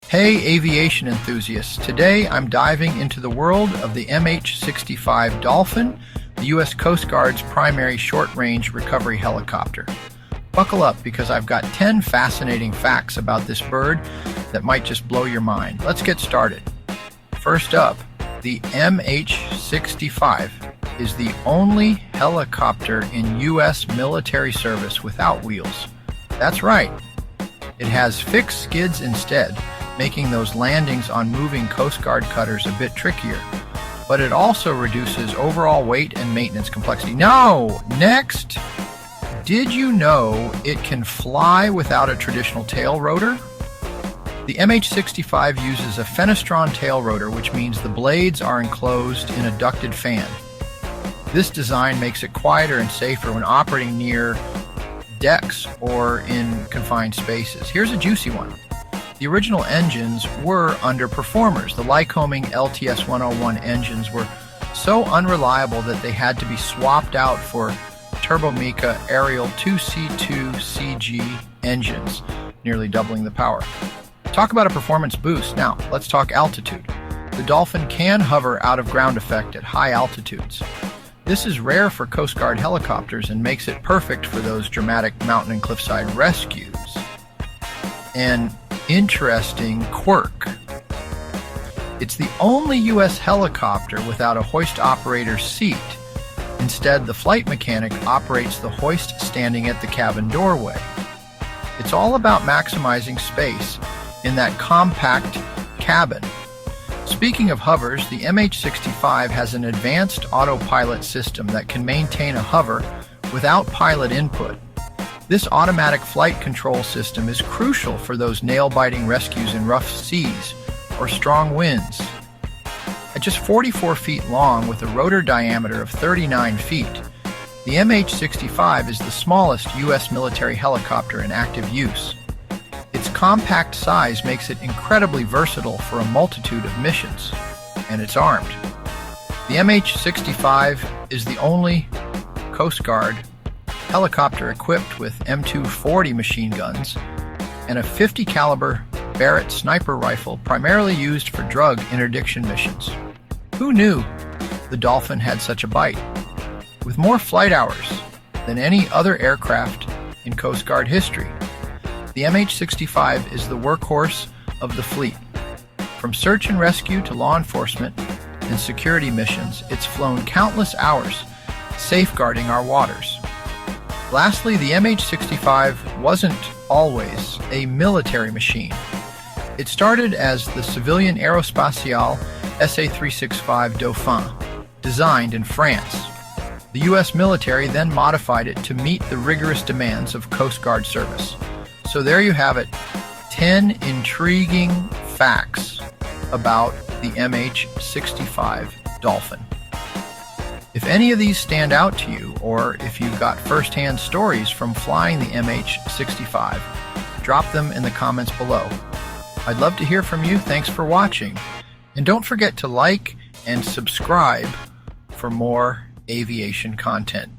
Hey aviation enthusiasts, today I'm diving into the world of the MH-65 Dolphin, the U.S. Coast Guard's primary short-range recovery helicopter. Buckle up because I've got 10 fascinating facts about this bird that might just blow your mind. Let's get started. First up, the MH-65 is the only helicopter in U.S. military service without wheels. That's right, it has fixed skids instead, making those landings on moving Coast Guard cutters a bit trickier. But it also reduces overall weight and maintenance complexity. Now, next, did you know it can fly without a traditional tail rotor? The MH-65 uses a Fenestron tail rotor, which means the blades are enclosed in a ducted fan. This design makes it quieter and safer when operating near decks or in confined spaces. Here's a juicy one. The original engines were underperformers. The Lycoming LTS101 engines were so unreliable that they had to be swapped out for Turbomeca Arriel 2C2CG engines, nearly doubling the power. Talk about a performance boost. Now, let's talk altitude. The Dolphin can hover out of ground effect at high altitudes. This is rare for Coast Guard helicopters and makes it perfect for those dramatic mountain and cliffside rescues. An interesting quirk. It's the only U.S. helicopter without a hoist operator seat. Instead, the flight mechanic operates the hoist standing at the cabin doorway. It's all about maximizing space in that compact cabin. Speaking of hovers, the MH-65 has an advanced autopilot system that can maintain a hover without pilot input. This automatic flight control system is crucial for those nail-biting rescues in rough seas or strong winds. At just 44 feet long with a rotor diameter of 39 feet, the MH-65 is the smallest U.S. military helicopter in active use. Its compact size makes it incredibly versatile for a multitude of missions, and it's armed. The MH-65 is the only Coast Guard helicopter equipped with M240 machine guns and a .50 caliber Barrett sniper rifle primarily used for drug interdiction missions. Who knew the Dolphin had such a bite? With more flight hours than any other aircraft in Coast Guard history, the MH-65 is the workhorse of the fleet. From search and rescue to law enforcement and security missions, it's flown countless hours safeguarding our waters. Lastly, the MH-65 wasn't always a military machine. It started as the civilian aerospatiale SA-365 Dolphin, designed in France. The U.S. military then modified it to meet the rigorous demands of Coast Guard service. So there you have it, 10 intriguing facts about the MH-65 Dolphin. If any of these stand out to you, or if you've got first-hand stories from flying the MH-65, drop them in the comments below. I'd love to hear from you. Thanks for watching. And don't forget to like and subscribe for more aviation content.